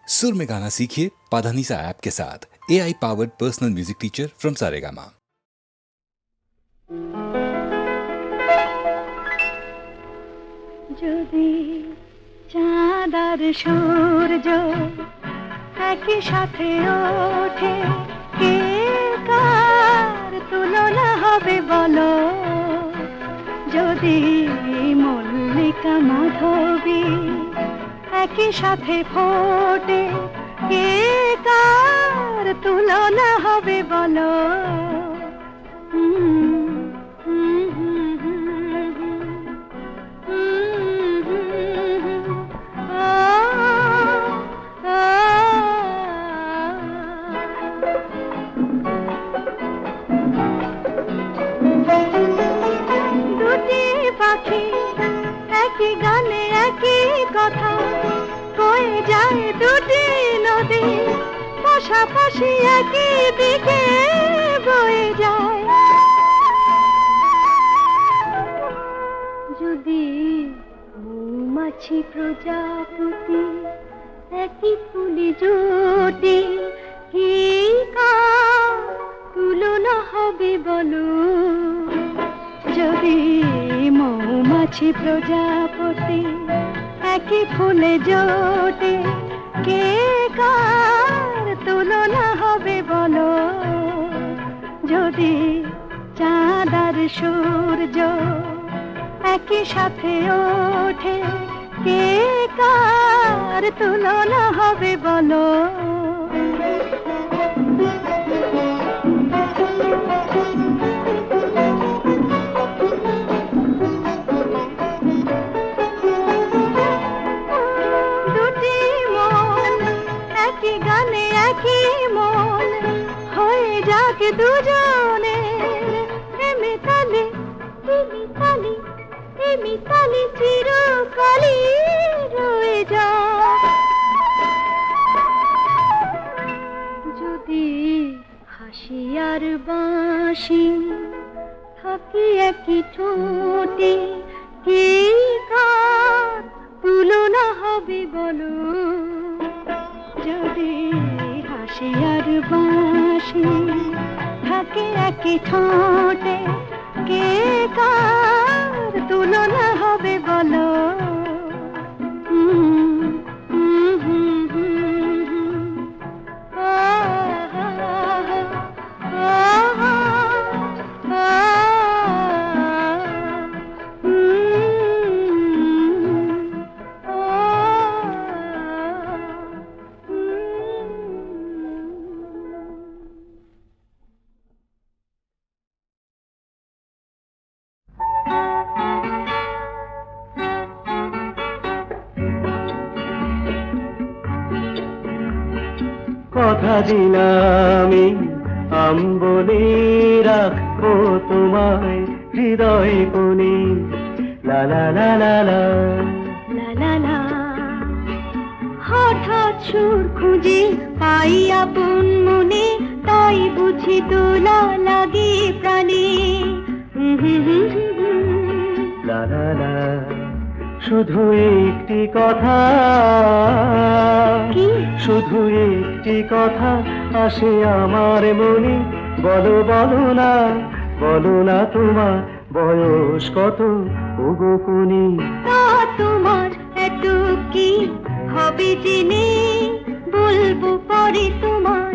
सुर में गाना सीखिए पाधानीसा ऐप के साथ। AI powered personal music teacher from Saregama. যদি চাঁদ আর সূর্য একই সাথে ওঠে, কে কার তুলনা হবে বলো? যদি মল্লিকা মাধবী একই সাথে ফোটে, কে কার তুলনা হবে বলো? দুটি পাখি একই গানে একই কথা কয়ে যায়, দুটি নদী পাশাপাশি একই দিকে বয়ে যায়। যদি মৌমাছি প্রজাপতি একই ফুলে জোটে, কি কার তুলনা হবে বলো? যদি মৌমাছি প্রজাপতি একই ফুলে জোটে, কে কার তুলনা হবে বলো? যদি চাঁদ আর সূর্য একই সাথে ওঠে, কে কার তুলনা হবে বলো? দুটি মন একই গানে একই মন হয়ে যাক দুজনে, মিতালি মিতালি মিতালি চিরকালই রয়ে যাক। যদি হাসি আর বাঁশি থাকি একই ঠোঁটে, কি কার তুলনা হবে বলো? যদি হাসি আর বাঁশি থাকে একই ঠোঁটে, কে কার তুলনা হবে বলো? কথা দিলামি আম্বনে রাখবো তোমায় হৃদয় কোণে, লা লা লা লা লা লা লা লা। হঠাৎ সুর খুঁজে পাই আপন মনে, তাই বুঝি দোলা লাগে প্রাণে। লা লা লা। শুধু একটি কথা, শুধু একটি কথা আসে আমার মনে, বলো বলো না, বলো না তোমার বয়স কত ওগো কোনি? তা তোমার এত কি হবে জেনে, বলবো পরে তোমার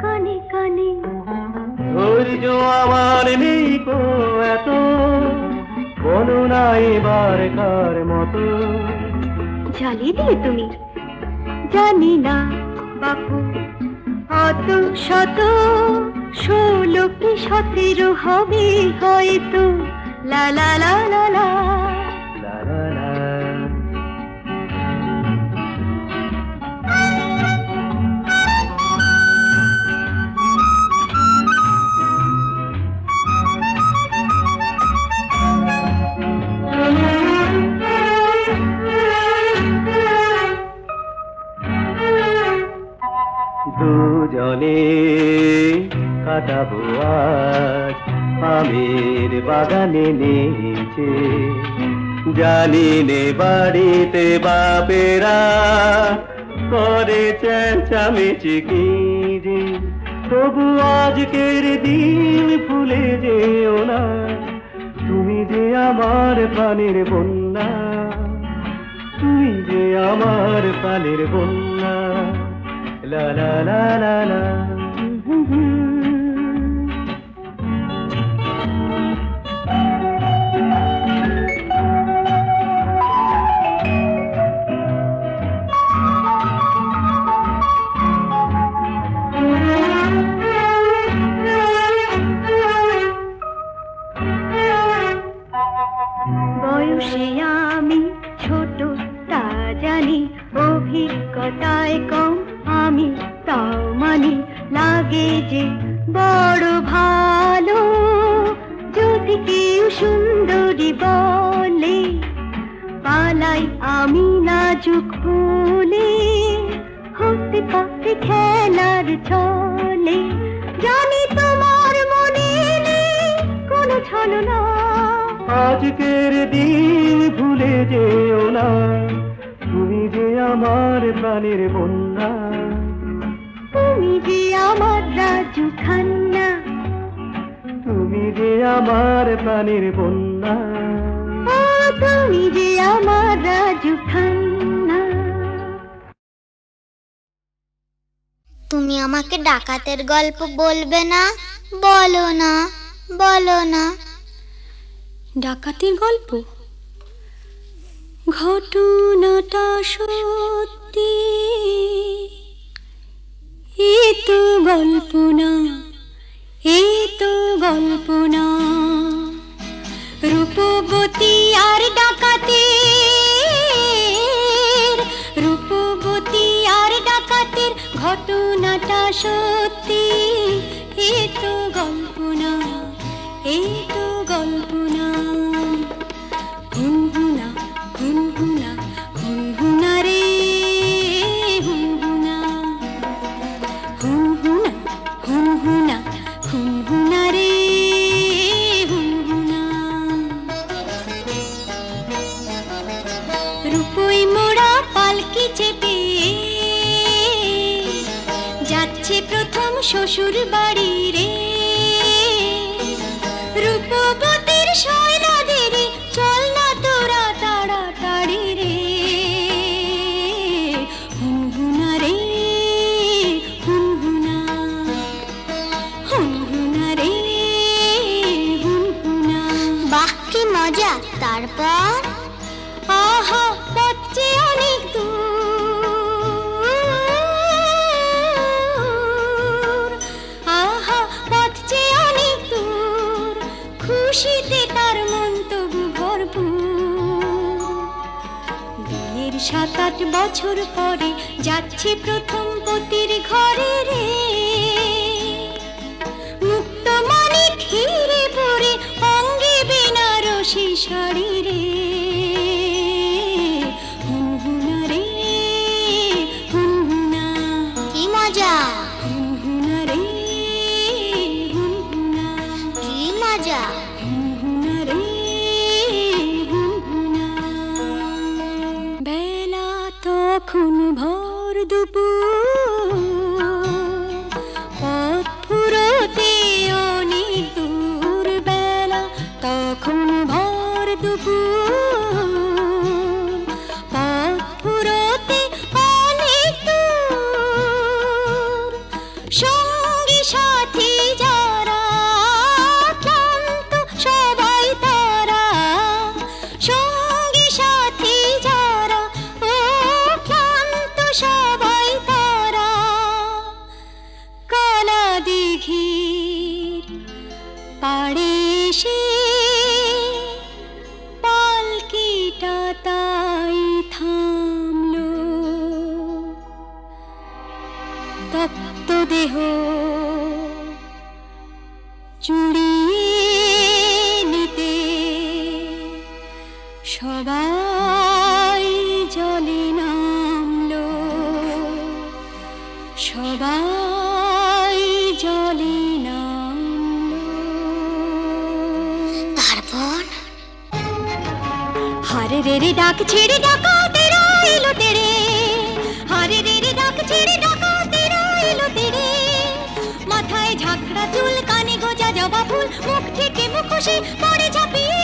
কানে কানে। ধৈর্য আমার নেই কো এত, বলো না এবার কার মতো? জ্বালিয়ে দিলে তুমি, জানি না বাপু অত শত 16 কি 17 হবে হয়তো, লা লা লা লা লা লা লা লা। দুজনে কাটাবো আজ আমের বাগানে নিচে, জানি নে বাড়িতে বাপেরা করে চেঁচামেচি কি যে, তবু আজকের দিন ভুলে যেও না, তুমি যে আমার প্রাণের বন্যা, তুমি যে আমার প্রাণের বন্যা। লা লা লা লা লা। বয়সে আমি ছোট তা জানি, অভিজ্ঞতায় কম আমি তাও মানি, লাগে যে বড় ভালো যদি কেউ সুন্দরী বলে, পালাই আমি নাজুক ফুলে, হতে পারে খেলার ছলে, জানি তোমার মনে নেই কোনো ছলনা, আজকের দিন ভুলে যেও না, তুমি যে আমার প্রাণের বন্যা, তুমি যে আমার রাজু খান্না, তুমি যে আমার প্রাণের বন্যা। ও তুমি যে আমার রাজু খান্না। তুমি আমাকে ডাকাতের গল্প বলবে না? বলো না, বলো না। ডাকাতির গল্প? ঘটনাটা সত্যি, এ তো গল্প না, এ তো গল্প না। রূপবতী আর ডাকাতের, রূপবতী আর ডাকাতের ঘটনাটা সত্যি, এ তো গল্প না, এ তো গল্প না। হুনহুনা হুনহুনা হুনহুনা রে হুনহুনা, হুনহুনা হুনহুনা হুনহুনা রে হুনহুনা। রূপই মোড়া পালকি চেপে যাচ্ছে প্রথম শ্বশুর বাড়ি রে, রূপবতীর শৈলাদের চল না তোরা তাড়াতাড়ি রে, হুনহুনা রে হুনহুনা, হুনহুনা রে হুনহুনা। বাহ কি মজা! তারপর? আহা পথ যে অনেক দূর, আহা পথ যে অনেক দূর, খুশিতে তার মন তবু ভরপুর। বিয়ের 7-8 বছর পরে যাচ্ছে প্রথম পতির ঘরে রে, মুক্ত মনে ঘিরে পড়ে অঙ্গে বেনারসি শাড়ি রে, হুনহুনা রে হুনহুনা, কি মজা! হুনহুনা রে হুনহুনা, কি মজা! হুনহুনা রে হুনহুনা। বেলা তখন ভর দুপুর, পথ ফুরোতে অনেক দূর, বেলা তখন ভর দুপুর, পথ ফুরোতে অনেক দূর, সঙ্গী সাথী যারা ক্লান্ত সবাই তারা, সঙ্গী সাথী যারা ও ক্লান্ত সবাই তারা, কালা দিঘির পাড়ে এসে পালকিটা তাই থামলো, তপ্ত দেহ চুড়িয়ে নিতে সবাই জলে নামলো, সবাই জলে নামলো। তারপর? হারে রে রে ডাক ছেড়ে ডাকাতেরা এলো তেরে, হারে রে রে বসে পড়ে ঝাঁপিয়ে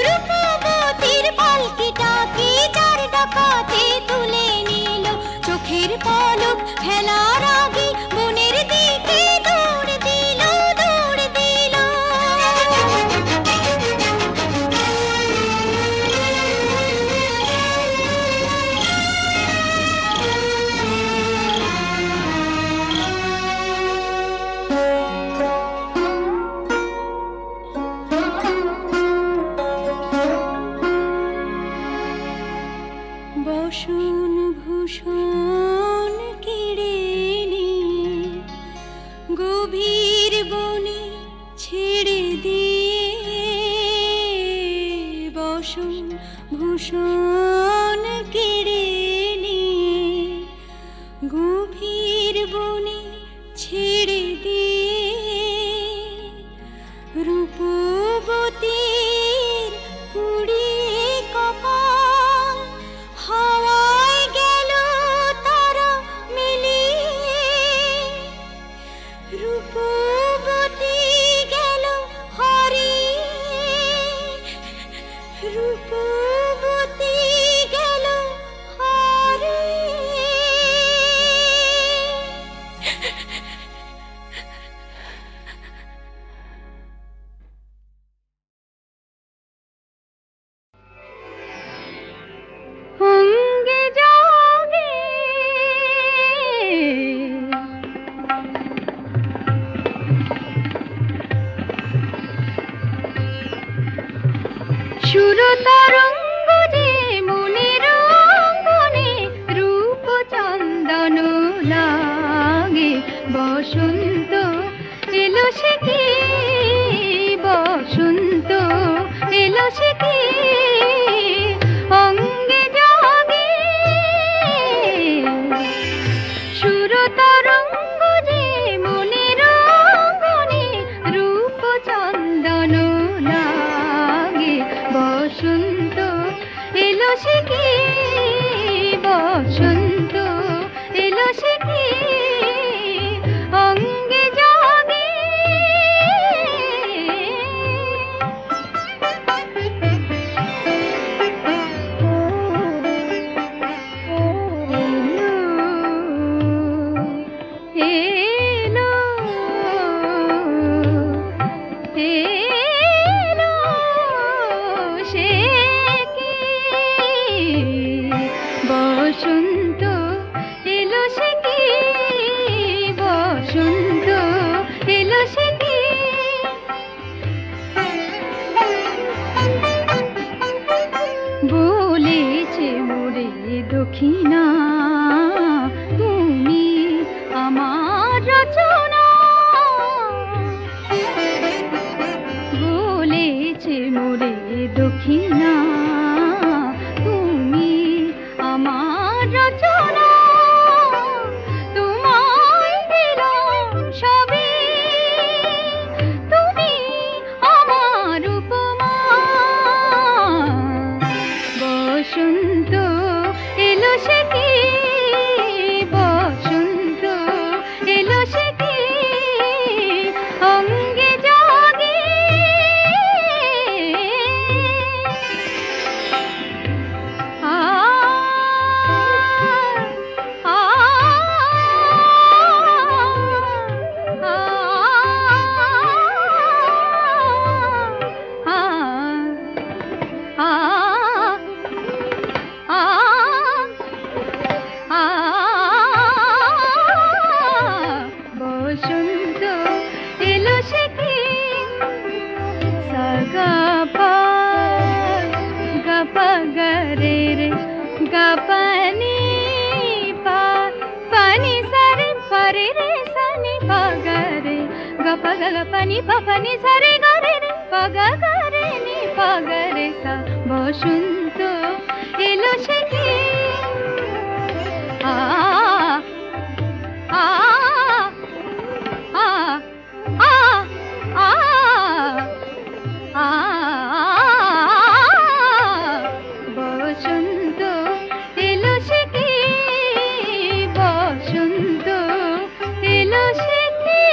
রূপবতীর পালকিটাকে চার ডাকাতে তুলে নিল চোখের পলক ফেলার আগে বনের দিকে দৌড় দিল দৌড় দিল বসন ভূষণ কেড়ে নিয়ে গভীর বনে ছেড়ে দিয়ে বসন ভূষণ কেড়ে নিয়ে গভীর বনে ছেড়ে দিয়ে রূপবতীর পুড়িয়ে কপাল হাওয়ায় গেল তারা মিলিয়ে রূপবতী গেল হারিয়ে রূপবতী গেল হারিয়ে অঙ্গে জাগে সুরতরঙ্গ যে মনের অঙ্গনে রূপ চন্দন লাগে বসন্ত এলো সে কি বসন্ত এলো সে কি অঙ্গে জাগে সুরতরঙ্গ যে মনের অঙ্গনে রূপ চন্দন লাগে বসন্ত এলো সে কি বসন্ত এলো সে কি অঙ্গে জাগে এলো এলো সে কি বসন্ত এলো সে কি বসন্ত এলো সে কি বলেছে মোরে দক্ষিণা তুমি আমার রচনা বলেছে মোরে দক্ষিণা তুমি আমার রচনা তোমায় দিলাম সবে তুমি আমার উপমা বসন্ত এলো সে কি বসন্ত এলো সে কি অঙ্গে জাগে আ আ আ বসন্ত এলো সে কি সাগা পা গপা গরে রে গপনি পা পানি সারে পরে রে সানি পা গরে গপা গপনি পানি সারে গরে রে পা গরে নি পা গরে সা বসন্ত এলো সে কি আ আ আ আ আ আ বসন্ত এলো সে কি বসন্ত এলো সে কি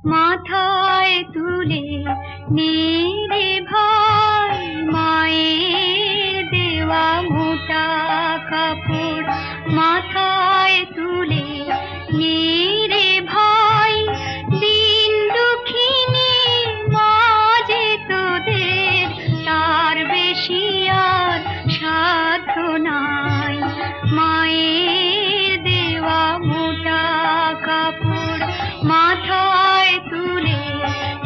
মাথায় তুলে নিরে ভাই মায়ের দেওয়া মোটা কাপড় মাথায় তুলে নিরে ভাই দিন দুঃখিনী মাঝে তোদের তার বেশি আর সাধ্য নাই মায়ের দেওয়া মোটা কাপড় মাথায় তুলে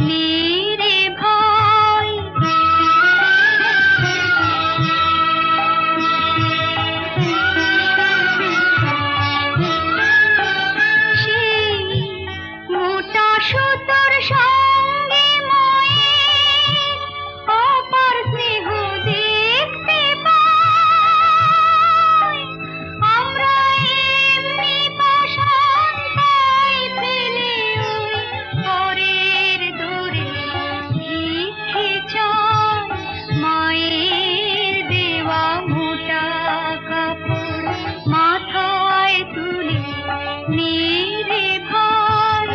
নিরে ভাই সেই মোটা সুতোর সঙ্গে মায়ের অপার স্নেহ দেখতে পাই আমরা এমনি পাষাণ তাই ফেলে ওই পরের দূরে ভিক্ষে চাই মায়ের দেওয়া মোটা কাপড় মাথায় তুলে নিরে ভাই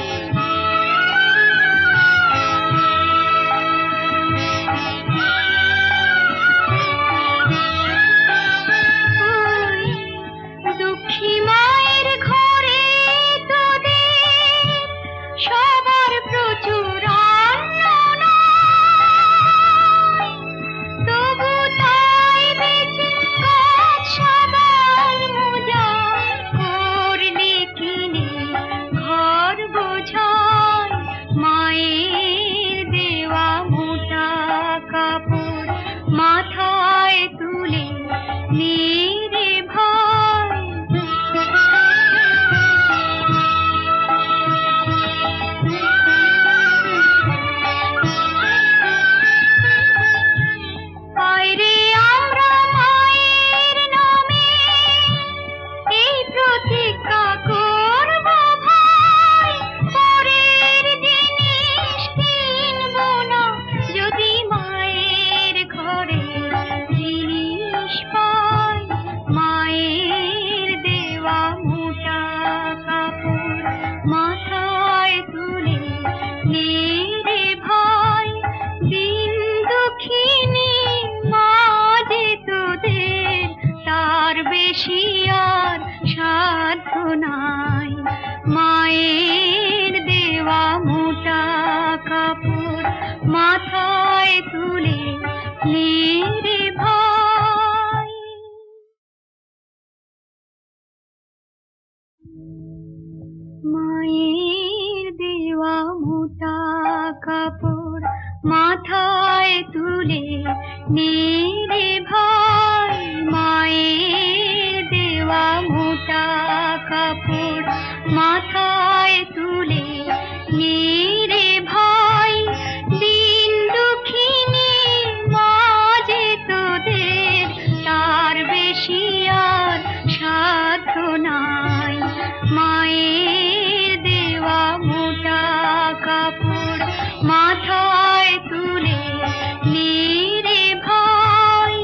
ওই দুঃখী মায়ের ঘরে তোদের সবার প্রচুর অন্ন নাই তবু তাই বেঁচে গাছ সবার মোজা করলি কিনে ঘর বোঝায় মায়ের দেওয়া মোটা কাপড় মাথায় তুলে নিরে ভাই বাইরে আমরা মায়ের নামে এই প্রতিজ্ঞা করব ভাই পরের জিনিস কিনব না যদি মায়ের ঘরে জিনিস পাই মায়ের দেওয়া মোটা কাপড় মাথায় তুলে নিরে ভাই দিন দুঃখিনী মাঝে তোদের তার বেশি আর সাধ্য নাই মায়ের দেওয়া মোটা কাপড় মাথায় তুলে নিরে ভাই মায়ের দেওয়া মোটা কাপড় মাথায় তুলে নিরে ভাই মায়ের দেওয়া মোটা কাপড় মাথায় তুলে নিরে ভাই দিন দুঃখিনী মাঝে তোদের তার বেশি আর সাধ্য নাই মায়ের দেওয়া মোটা কাপড় মাথায় তুলে নিরে ভাই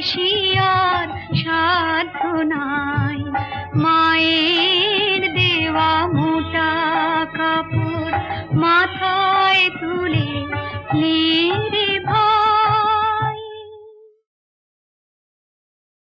বেশি আর সাধ্য নাই। মায়ের দেওয়া মোটা কাপড় মাথায় তুলে নির্ভয়